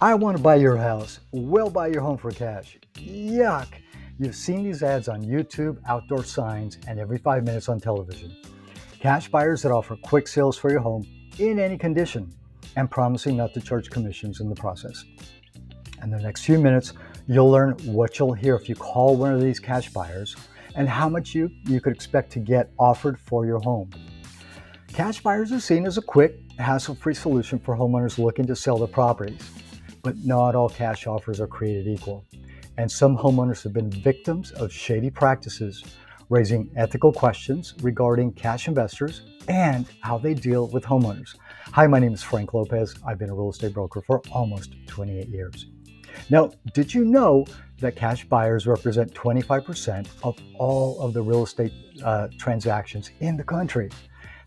I want to buy your house. We'll buy your home for cash. Yuck! You've seen these ads on YouTube, outdoor signs, and every 5 minutes on television. Cash buyers that offer quick sales for your home in any condition and promising not to charge commissions in the process. In the next few minutes, you'll learn what you'll hear if you call one of these cash buyers and how much you could expect to get offered for your home. Cash buyers are seen as a quick, hassle-free solution for homeowners looking to sell their properties. But not all cash offers are created equal, and some homeowners have been victims of shady practices, raising ethical questions regarding cash investors and how they deal with homeowners. Hi, my name is Frank Lopez. I've been a real estate broker for almost 28 years. Now, did you know that cash buyers represent 25% of all of the real estate transactions in the country?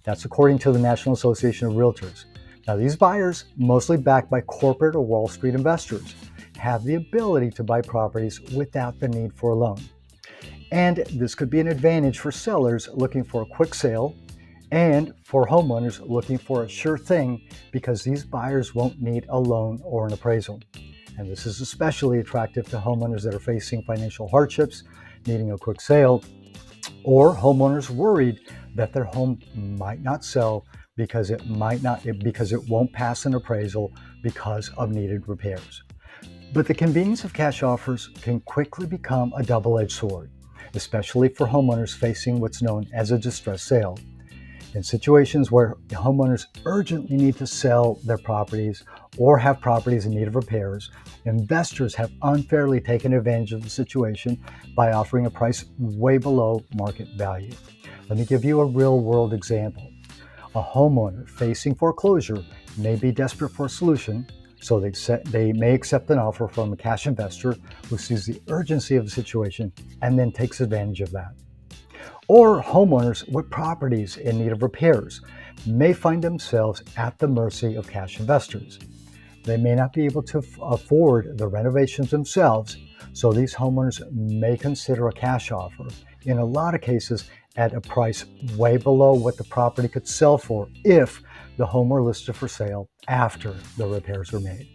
That's according to the National Association of Realtors. Now, these buyers, mostly backed by corporate or Wall Street investors, have the ability to buy properties without the need for a loan. And this could be an advantage for sellers looking for a quick sale and for homeowners looking for a sure thing because these buyers won't need a loan or an appraisal. And this is especially attractive to homeowners that are facing financial hardships, needing a quick sale, or homeowners worried that their home might not sell because it won't pass an appraisal because of needed repairs. But the convenience of cash offers can quickly become a double-edged sword, especially for homeowners facing what's known as a distressed sale. In situations where homeowners urgently need to sell their properties or have properties in need of repairs, investors have unfairly taken advantage of the situation by offering a price way below market value. Let me give you a real-world example. A homeowner facing foreclosure may be desperate for a solution, so they may accept an offer from a cash investor who sees the urgency of the situation and then takes advantage of that. Or homeowners with properties in need of repairs may find themselves at the mercy of cash investors. They may not be able to afford the renovations themselves, so these homeowners may consider a cash offer, in a lot of cases at a price way below what the property could sell for if the home were listed for sale after the repairs were made.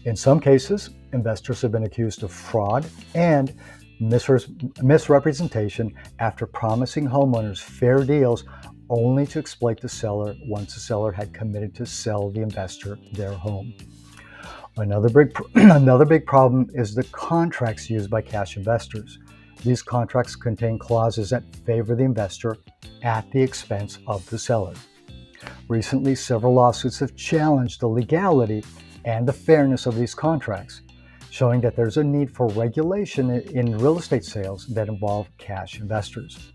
In some cases, investors have been accused of fraud and misrepresentation after promising homeowners fair deals only to exploit the seller once the seller had committed to sell the investor their home. Another big problem is the contracts used by cash investors. These contracts contain clauses that favor the investor at the expense of the seller. Recently, several lawsuits have challenged the legality and the fairness of these contracts, showing that there's a need for regulation in real estate sales that involve cash investors.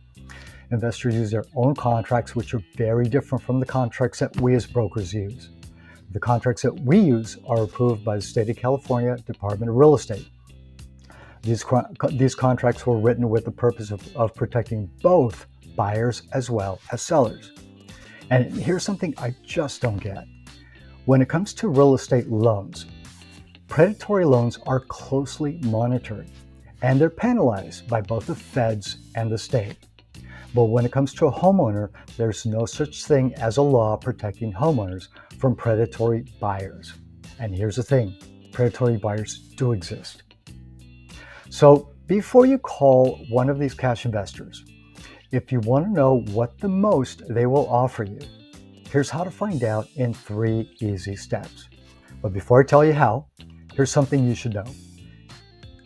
Investors use their own contracts, which are very different from the contracts that we as brokers use. The contracts that we use are approved by the State of California Department of Real Estate. These contracts were written with the purpose of protecting both buyers as well as sellers. And here's something I just don't get. When it comes to real estate loans, predatory loans are closely monitored and they're penalized by both the feds and the state. But when it comes to a homeowner, there's no such thing as a law protecting homeowners from predatory buyers. And here's the thing, predatory buyers do exist. So before you call one of these cash investors, if you want to know what the most they will offer you, here's how to find out in 3 easy steps. But before I tell you how, here's something you should know.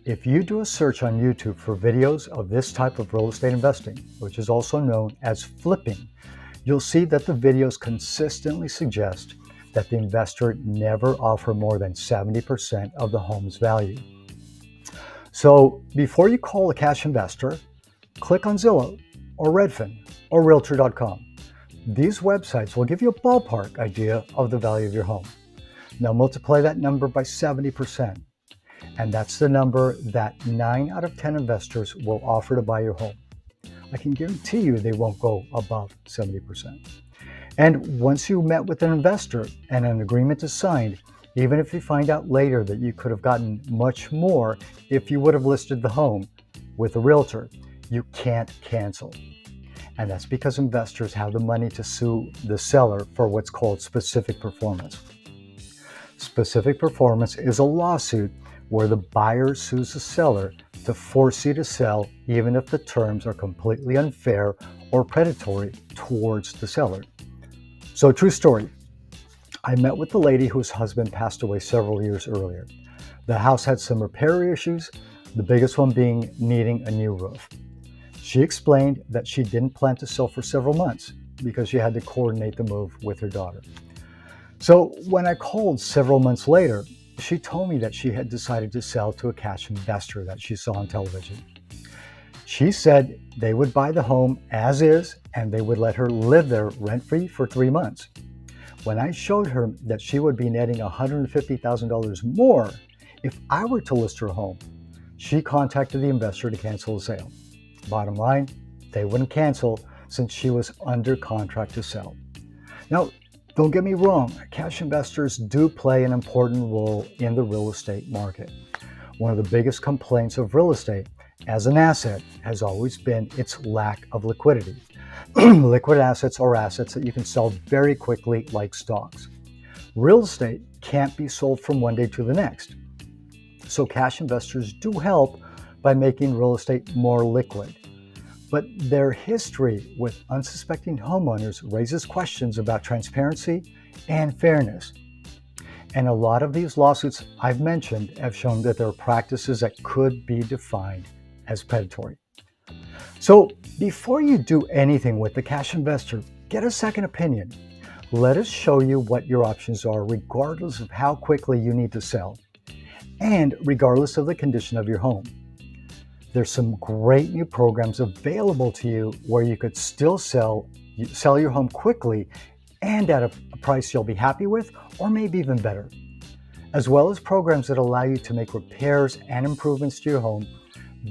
If you do a search on YouTube for videos of this type of real estate investing, which is also known as flipping, you'll see that the videos consistently suggest that the investor never offer more than 70% of the home's value. So before you call a cash investor, click on Zillow or Redfin or Realtor.com. These websites will give you a ballpark idea of the value of your home. Now multiply that number by 70%, and that's the number that 9 out of 10 investors will offer to buy your home. I can guarantee you they won't go above 70%. And once you met with an investor and an agreement is signed, even if you find out later that you could have gotten much more if you would have listed the home with a realtor, you can't cancel. And that's because investors have the money to sue the seller for what's called specific performance. Specific performance is a lawsuit where the buyer sues the seller to force you to sell even if the terms are completely unfair or predatory towards the seller. So, true story. I met with the lady whose husband passed away several years earlier. The house had some repair issues, the biggest one being needing a new roof. She explained that she didn't plan to sell for several months because she had to coordinate the move with her daughter. So when I called several months later, she told me that she had decided to sell to a cash investor that she saw on television. She said they would buy the home as is and they would let her live there rent-free for 3 months. When I showed her that she would be netting $150,000 more if I were to list her home, she contacted the investor to cancel the sale. Bottom line, they wouldn't cancel since she was under contract to sell. Now, don't get me wrong, cash investors do play an important role in the real estate market. One of the biggest complaints of real estate as an asset has always been its lack of liquidity. Liquid assets are assets that you can sell very quickly like stocks. Real estate can't be sold from one day to the next. So cash investors do help by making real estate more liquid. But their history with unsuspecting homeowners raises questions about transparency and fairness. And a lot of these lawsuits I've mentioned have shown that there are practices that could be defined as predatory. So before you do anything with the cash investor, get a second opinion. Let us show you what your options are regardless of how quickly you need to sell and regardless of the condition of your home. There's some great new programs available to you where you could still sell your home quickly and at a price you'll be happy with, or maybe even better, as well as programs that allow you to make repairs and improvements to your home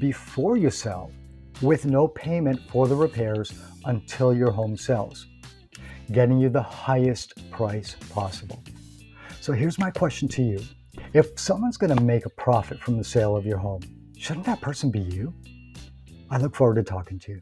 before you sell with no payment for the repairs until your home sells, getting you the highest price possible. So here's my question to you. If someone's going to make a profit from the sale of your home, shouldn't that person be you? I look forward to talking to you.